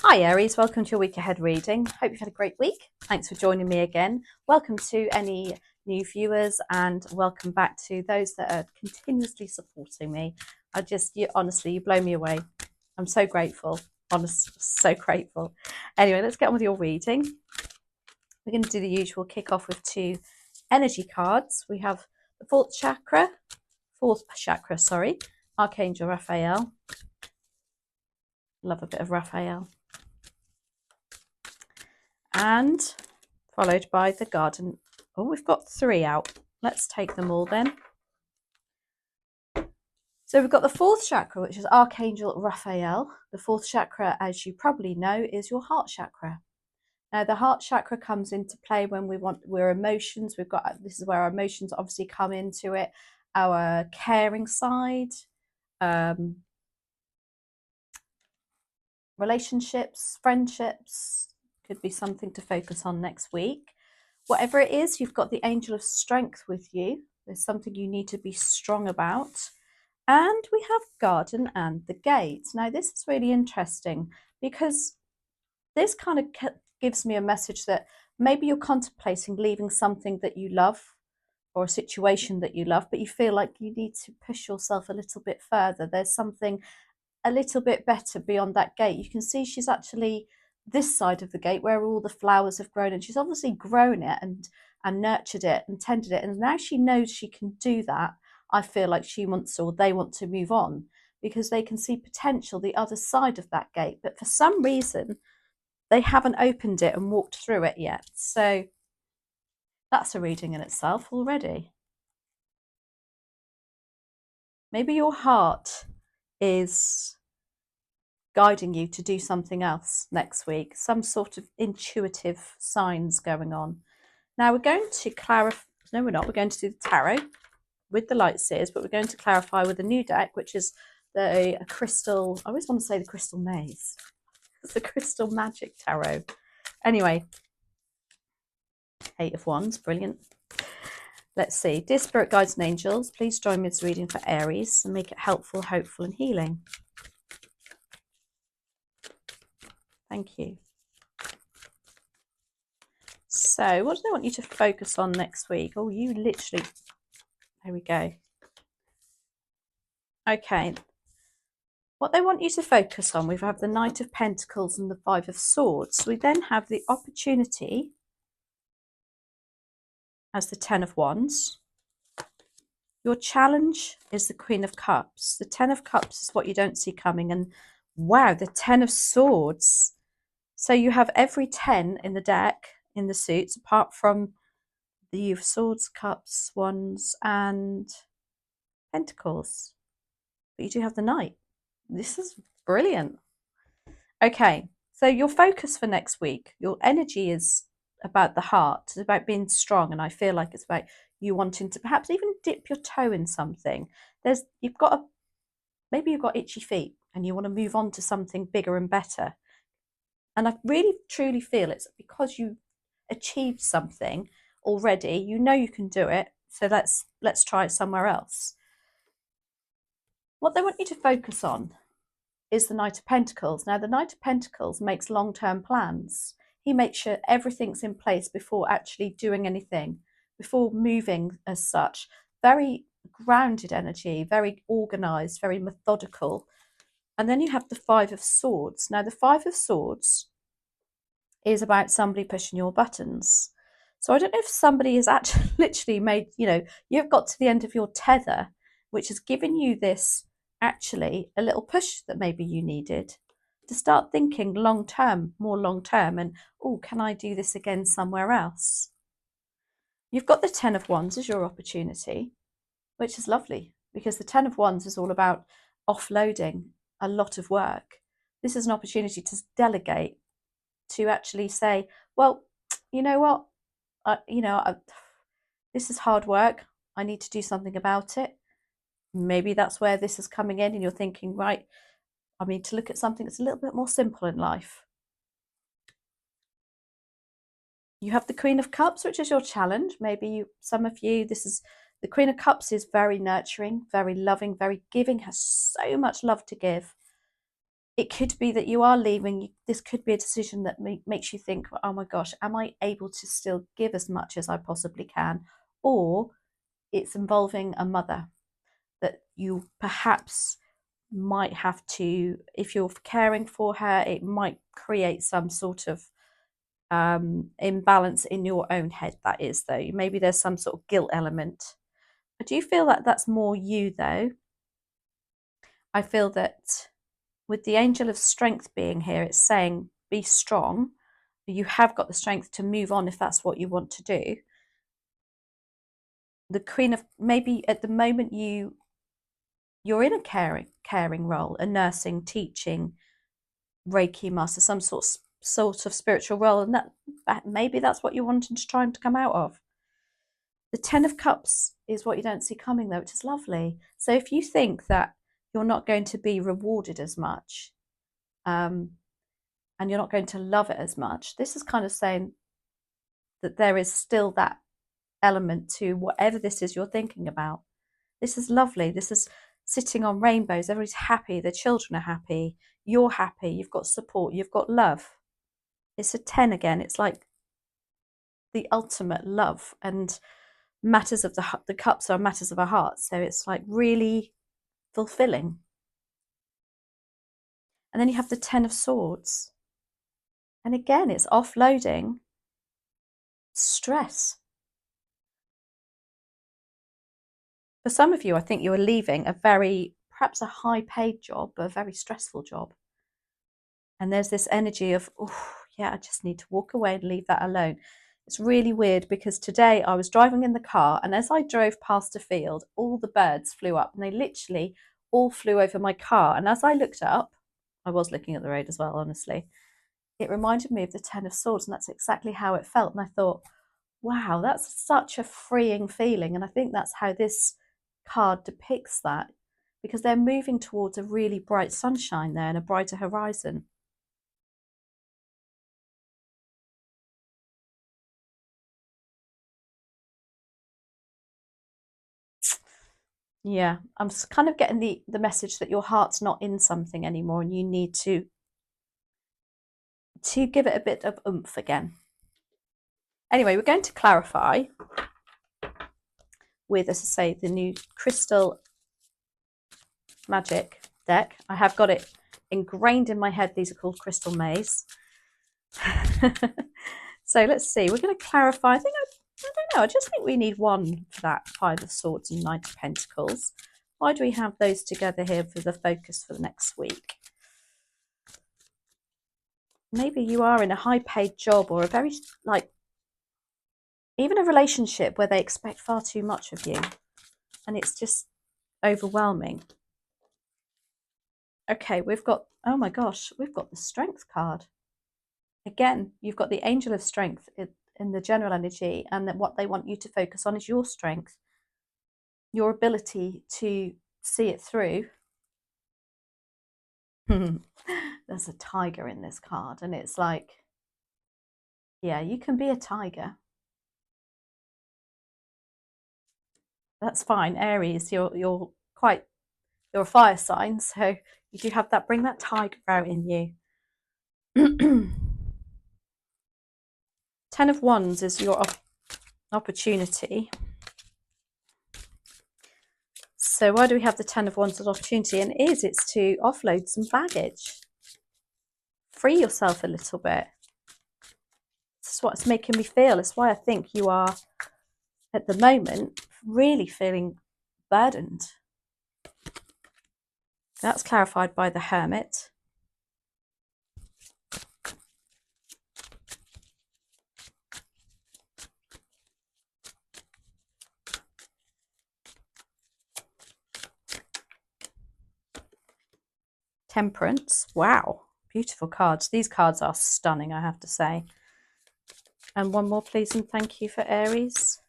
Hi Aries, welcome to your week ahead reading. Hope you've had a great week. Thanks for joining me again. Welcome to any new viewers and welcome back to those that are continuously supporting me. Honestly, you blow me away. I'm so grateful, so grateful. Anyway, let's get on with your reading. We're going to do the usual kick off with two energy cards. We have the fourth chakra, Archangel Raphael. Love a bit of Raphael. And followed by the garden. Oh, we've got three out. Let's take them all then. So we've got the fourth chakra, which is Archangel Raphael. The fourth chakra, as you probably know, is your heart chakra. Now, the heart chakra comes into play when we're emotions. This is where our emotions obviously come into it. Our caring side, relationships, friendships, could be something to focus on next week. Whatever it is, you've got the angel of strength with you. There's something you need to be strong about. And we have garden and the gate. Now, this is really interesting because this kind of gives me a message that maybe you're contemplating leaving something that you love or a situation that you love, but you feel like you need to push yourself a little bit further. There's something a little bit better beyond that gate. You can see she's actually this side of the gate where all the flowers have grown, and she's obviously grown it and nurtured it and tended it, and now she knows she can do that. I feel like she wants to, or they want to move on because they can see potential the other side of that gate, but for some reason they haven't opened it and walked through it yet. So that's a reading in itself already. Maybe your heart is guiding you to do something else next week, some sort of intuitive signs going on. Now we're going to clarify, no we're not, we're going to do the tarot with the light seers, but we're going to clarify with a new deck, which is the crystal, I always want to say the crystal maze. It's the crystal magic tarot. Anyway, 8 of Wands, brilliant. Let's see. Dear Spirit Guides and Angels, please join me in this reading for Aries and make it helpful, hopeful and healing. Thank you. So what do they want you to focus on next week? Oh, you literally, there we go. Okay. What they want you to focus on, we have the Knight of Pentacles and the Five of Swords. We then have the opportunity as the Ten of Wands. Your challenge is the Queen of Cups. The Ten of Cups is what you don't see coming. And wow, the Ten of Swords. So you have every 10 in the deck, in the suits, apart from the Swords, Cups, Wands, and Pentacles. But you do have the Knight. This is brilliant. Okay, so your focus for next week, your energy is about the heart. It's about being strong, and I feel like it's about you wanting to perhaps even dip your toe in something. Maybe you've got itchy feet and you want to move on to something bigger and better. And I really truly feel it's because you achieved something already. You know you can do it. So let's try it somewhere else. What they want you to focus on is the Knight of Pentacles. Now, the Knight of Pentacles makes long-term plans. He makes sure everything's in place before actually doing anything, before moving as such. Very grounded energy, very organised, very methodical. And then you have the Five of Swords. Now, the Five of Swords is about somebody pushing your buttons. So I don't know if somebody has actually literally made, you've got to the end of your tether, which has given you this actually a little push that maybe you needed to start thinking long term, more long term, and oh, can I do this again somewhere else? You've got the Ten of Wands as your opportunity, which is lovely because the Ten of Wands is all about offloading a lot of work. This is an opportunity to delegate, to actually say, well, you know what, this is hard work. I need to do something about it. Maybe that's where this is coming in and you're thinking, right, I need to look at something that's a little bit more simple in life. You have the Queen of Cups, which is your challenge. Maybe some of you, the Queen of Cups is very nurturing, very loving, very giving, has so much love to give. it could be that you are leaving. This could be a decision that makes you think, oh my gosh, am I able to still give as much as I possibly can? Or it's involving a mother that you perhaps might have to, if you're caring for her, it might create some sort of imbalance in your own head. That is, though, maybe there's some sort of guilt element. I do feel that that's more you, though. I feel that with the angel of strength being here, it's saying be strong. You have got the strength to move on if that's what you want to do. The queen of, maybe at the moment you're in a caring role, a nursing, teaching, Reiki master, some sort of spiritual role, and that maybe that's what you're wanting to try and come out of. The Ten of Cups is what you don't see coming, though, which is lovely. So if you think that you're not going to be rewarded as much, and you're not going to love it as much, this is kind of saying that there is still that element to whatever this is you're thinking about. This is lovely. This is sitting on rainbows. Everybody's happy. The children are happy. You're happy. You've got support. You've got love. It's a 10 again. It's like the ultimate love, and matters of the cups are matters of our heart. So it's like really fulfilling. And then you have the 10 of Swords. And again, it's offloading stress. For some of you, I think you are leaving perhaps a high paid job, but a very stressful job. And there's this energy of, oh, yeah, I just need to walk away and leave that alone. It's really weird because today I was driving in the car, and as I drove past a field, all the birds flew up, and they literally all flew over my car. And as I looked up, I was looking at the road as well, honestly, it reminded me of the 10 of Swords, and that's exactly how it felt. And I thought, wow, that's such a freeing feeling. And I think that's how this card depicts that, because they're moving towards a really bright sunshine there and a brighter horizon. Yeah, I'm kind of getting the message that your heart's not in something anymore, and you need to give it a bit of oomph again. Anyway, we're going to clarify with, as I say, the new Crystal Magic deck. I have got it ingrained in my head. These are called Crystal Maze. So let's see. We're going to clarify. I don't know. I just think we need one for that Five of Swords and Knight of Pentacles. Why do we have those together here for the focus for the next week? Maybe you are in a high-paid job, or a very, like, even a relationship where they expect far too much of you, and it's just overwhelming. Okay, we've got, oh my gosh, we've got the Strength card. Again, you've got the Angel of Strength in the general energy, and that what they want you to focus on is your strength, your ability to see it through. There's a tiger in this card, and it's like, yeah, you can be a tiger. That's fine. Aries, you're a fire sign, so you do have that, bring that tiger out in you. 10 of Wands is your opportunity. So why do we have the 10 of Wands as opportunity? And it's to offload some baggage. Free yourself a little bit. This is what's making me feel. It's why I think you are, at the moment, really feeling burdened. That's clarified by the Hermit. Temperance. Wow. Beautiful cards. These cards are stunning, I have to say. And one more, please, and thank you for Aries.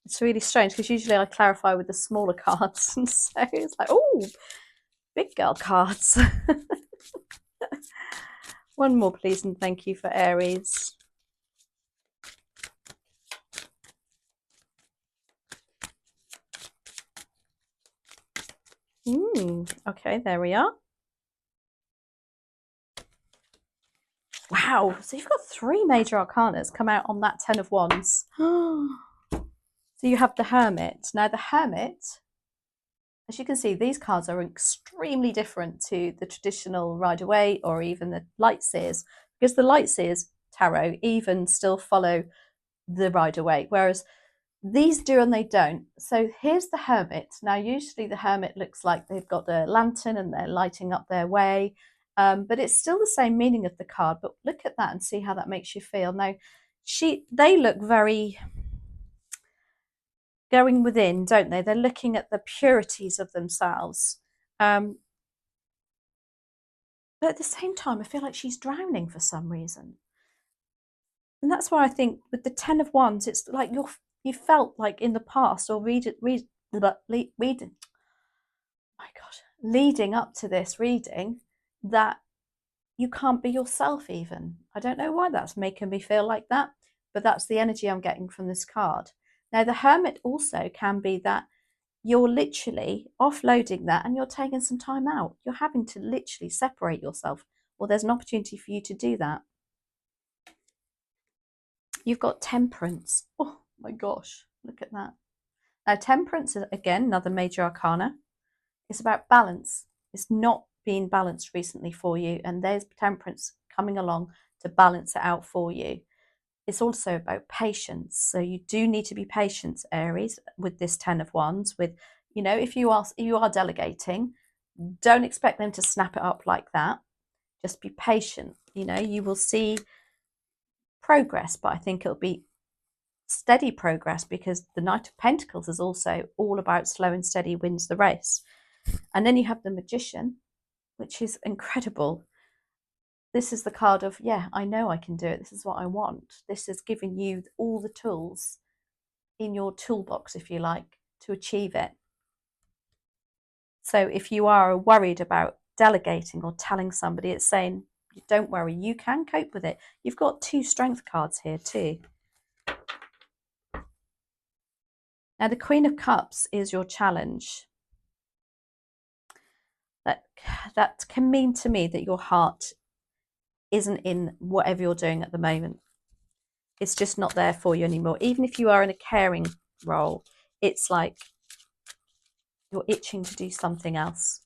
It's really strange because usually I clarify with the smaller cards, and so it's like, oh, big girl cards. One more, please, and thank you for Aries. Okay, there we are. Wow, so you've got 3 major arcanas come out on that 10 of Wands. So you have the Hermit. Now the Hermit, as you can see, these cards are extremely different to the traditional Rider Waite or even the Light Seers, because the Light Seers tarot even still follow the Rider Waite, whereas these do and they don't. So here's the Hermit. Now usually the Hermit looks like they've got a lantern and they're lighting up their way, but it's still the same meaning of the card. But look at that and see how that makes you feel. Now they look very going within, don't they? They're looking at the purities of themselves. But at the same time, I feel like she's drowning for some reason. And that's why I think with the 10 of Wands, it's like you felt like in the past or leading up to this reading that you can't be yourself even. I don't know why that's making me feel like that, but that's the energy I'm getting from this card. Now, the Hermit also can be that you're literally offloading that and you're taking some time out. You're having to literally separate yourself. Well, there's an opportunity for you to do that. You've got Temperance. Oh my gosh, look at that. Now, Temperance is, again, another major arcana. It's about balance. It's not been balanced recently for you, and there's Temperance coming along to balance it out for you. It's also about patience. So you do need to be patient, Aries, with this 10 of Wands. With, if you are delegating, don't expect them to snap it up like that. Just be patient. You will see progress, but I think it'll be steady progress, because the Knight of Pentacles is also all about slow and steady wins the race. And then you have the Magician, which is incredible. This is the card of, yeah, I know I can do it. This is what I want. This is giving you all the tools in your toolbox, if you like, to achieve it. So if you are worried about delegating or telling somebody, it's saying, don't worry, you can cope with it. You've got 2 strength cards here too. Now, the Queen of Cups is your challenge. That can mean to me that your heart isn't in whatever you're doing at the moment. It's just not there for you anymore. Even if you are in a caring role, it's like you're itching to do something else.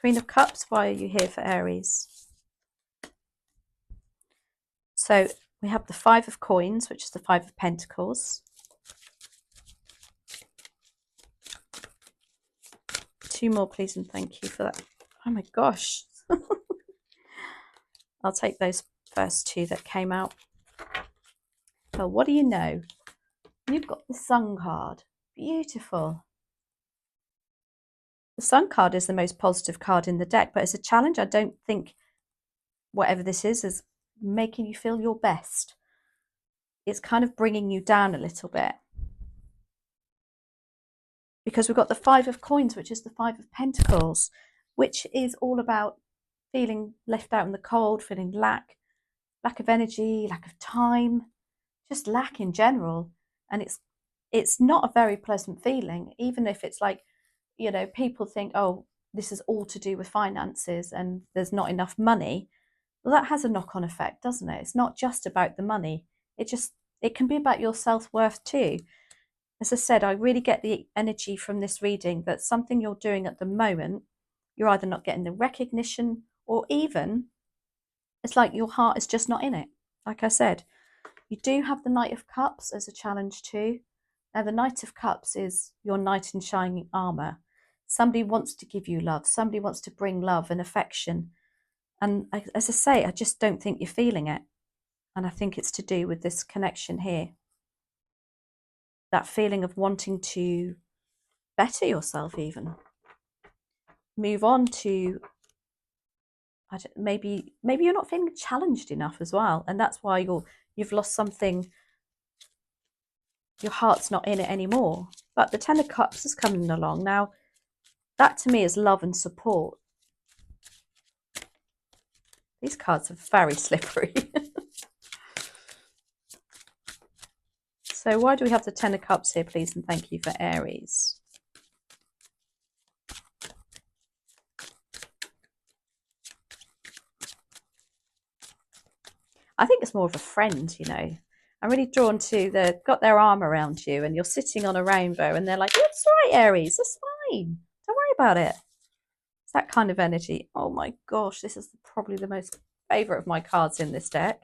Queen of Cups, why are you here for Aries? So we have the 5 of Coins, which is the 5 of Pentacles. 2 more, please, and thank you for that. Oh my gosh. I'll take those first 2 that came out. Well, what do you know? You've got the Sun card. Beautiful. The Sun card is the most positive card in the deck, but as a challenge, I don't think whatever this is making you feel your best. It's kind of bringing you down a little bit. Because we've got the 5 of Coins, which is the 5 of Pentacles, which is all about feeling left out in the cold, feeling lack of energy, lack of time, just lack in general. And it's not a very pleasant feeling, even if it's like, people think, oh, this is all to do with finances and there's not enough money. Well, that has a knock-on effect, doesn't it? It's not just about the money. It can be about your self-worth too. As I said, I really get the energy from this reading that something you're doing at the moment, you're either not getting the recognition, or even it's like your heart is just not in it. Like I said, you do have the Knight of Cups as a challenge too. Now, the Knight of Cups is your knight in shining armor. Somebody wants to give you love. Somebody wants to bring love and affection. And as I say, I just don't think you're feeling it. And I think it's to do with this connection here. That feeling of wanting to better yourself, even. Move on to, maybe you're not feeling challenged enough as well. And that's why you've lost something. Your heart's not in it anymore. But the 10 of Cups is coming along. Now, that to me is love and support. These cards are very slippery. So why do we have the 10 of Cups here, please? And thank you for Aries. I think it's more of a friend, you know. I'm really drawn to got their arm around you and you're sitting on a rainbow and they're like, it's right, Aries, it's fine. Don't worry about it. It's that kind of energy. Oh my gosh, this is probably the most favourite of my cards in this deck.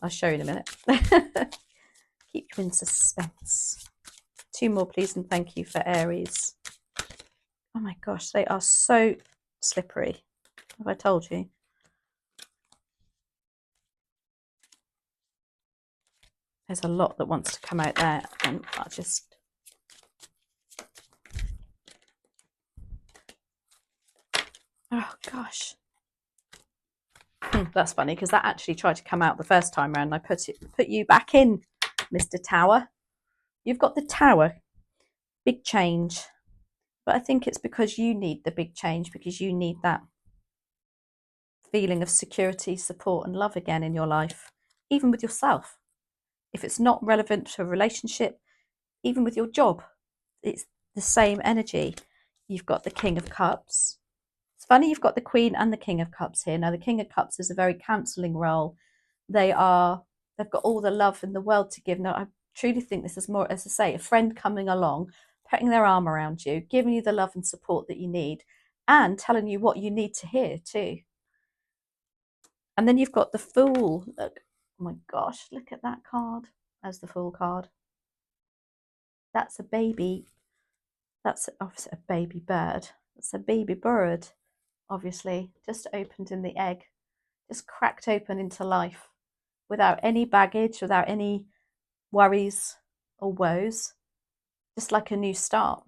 I'll show you in a minute. Keep you in suspense. 2 more, please, and thank you for Aries. Oh my gosh, they are so slippery. Have I told you? There's a lot that wants to come out there, and I just... Oh gosh. That's funny because that actually tried to come out the first time around. I put you back in, Mr. Tower. You've got the Tower. Big change. But I think it's because you need the big change, because you need that feeling of security, support and love again in your life, even with yourself. If it's not relevant to a relationship, even with your job, it's the same energy. You've got the King of Cups. It's funny, you've got the Queen and the King of Cups here. Now, the King of Cups is a very counselling role. They've got all the love in the world to give. Now, I truly think this is more, as I say, a friend coming along, putting their arm around you, giving you the love and support that you need, and telling you what you need to hear too. And then you've got the Fool. Look, oh my gosh, look at that card as the Fool card. That's a baby. That's obviously a baby bird. That's a baby bird, obviously, just opened in the egg, just cracked open into life without any baggage, without any worries or woes, just like a new start.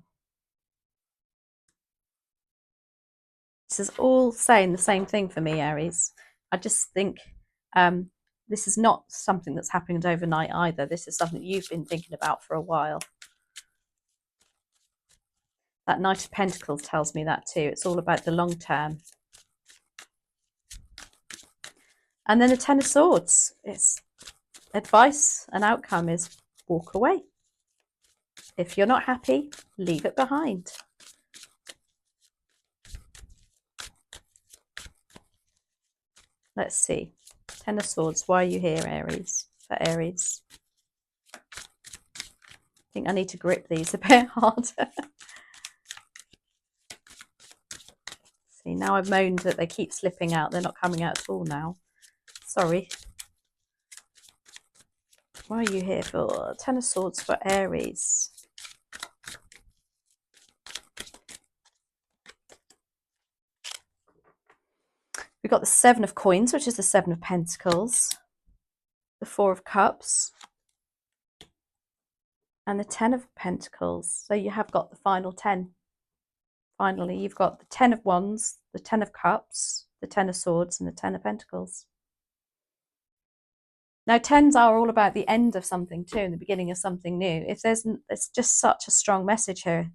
This is all saying the same thing for me, Aries. I just think this is not something that's happened overnight either. This is something you've been thinking about for a while. That Knight of Pentacles tells me that too. It's all about the long term. And then the Ten of Swords. It's advice and outcome is walk away. If you're not happy, leave it behind. Let's see. Ten of Swords. Why are you here, Aries? For Aries. I think I need to grip these a bit harder. See, now I've moaned that they keep slipping out. They're not coming out at all now. Sorry. Why are you here for? Ten of Swords for Aries. We've got the Seven of Coins, which is the Seven of Pentacles. The Four of Cups. And the Ten of Pentacles. So you have got the final 10. Finally, you've got the Ten of Wands, the Ten of Cups, the Ten of Swords, and the Ten of Pentacles. Now, tens are all about the end of something too, and the beginning of something new. It's just such a strong message here.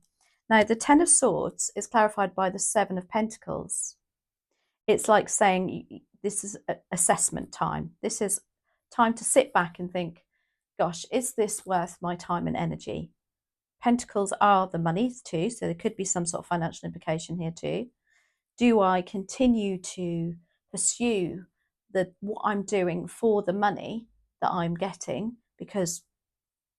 Now, the Ten of Swords is clarified by the Seven of Pentacles. It's like saying this is assessment time. This is time to sit back and think, gosh, is this worth my time and energy? Pentacles are the money too, so there could be some sort of financial implication here too. Do I continue to pursue what I'm doing for the money that I'm getting? Because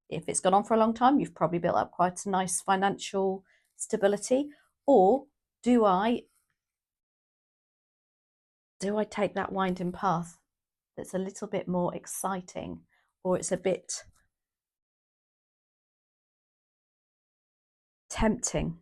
if it's gone on for a long time, you've probably built up quite a nice financial stability. Or do I take that winding path that's a little bit more exciting, or it's a bit tempting?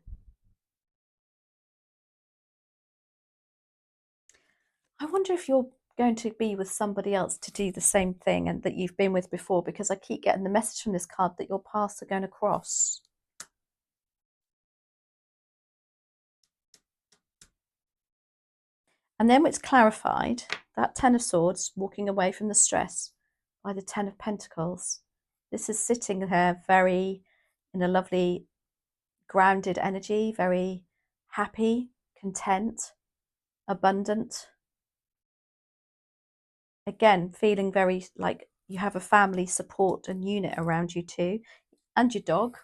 I wonder if you're going to be with somebody else to do the same thing and that you've been with before, because I keep getting the message from this card that your paths are going to cross. And then it's clarified, that Ten of Swords, walking away from the stress, by the Ten of Pentacles. This is sitting there very in a lovely grounded energy, very happy, content, abundant. Again, feeling very like you have a family support and unit around you too. And your dog.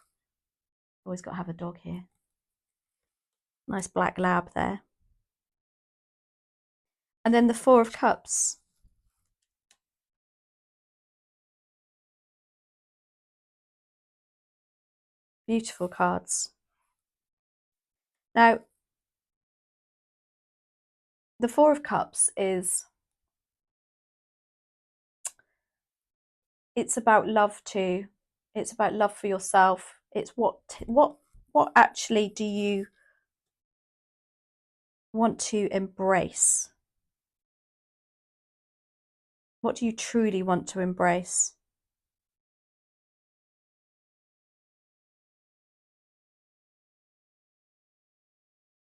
Always got to have a dog here. Nice black lab there. And then the Four of Cups. Beautiful cards. Now, the Four of Cups is, it's about love too. It's about love for yourself. It's what actually do you want to embrace? What do you truly want to embrace?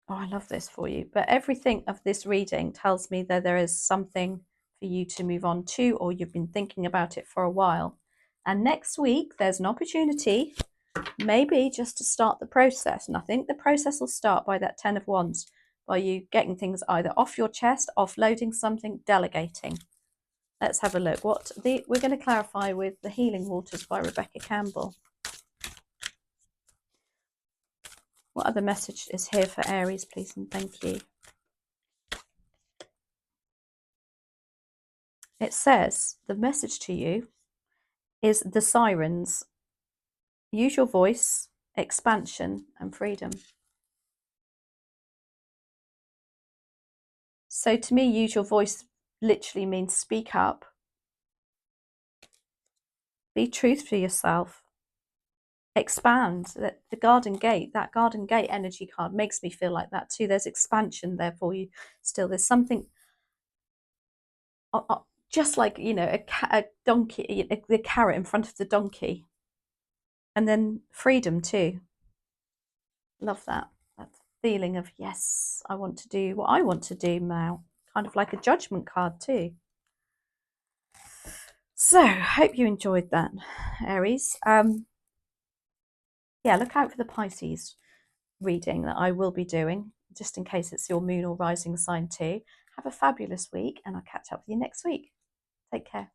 Oh, I love this for you. But everything of this reading tells me that there is something for you to move on to, or you've been thinking about it for a while. And next week, there's an opportunity, maybe just to start the process. And I think the process will start by that 10 of Wands, by you getting things either off your chest, offloading something, delegating. Let's have a look. We're going to clarify with The Healing Waters by Rebecca Campbell. What other message is here for Aries, please, and thank you. It says the message to you is the sirens. Use your voice, expansion, and freedom. So to me, use your voice literally means speak up. Be truthful to yourself. Expand. The Garden Gate, that Garden Gate energy card makes me feel like that too. There's expansion there for you still. There's something, just like, you know, a donkey, the carrot in front of the donkey. And then freedom too. Love that. That feeling of, yes, I want to do what I want to do now. Kind of like a judgment card too. So, hope you enjoyed that, Aries. Yeah, look out for the Pisces reading that I will be doing, just in case it's your moon or rising sign too. Have a fabulous week, and I'll catch up with you next week. Take care.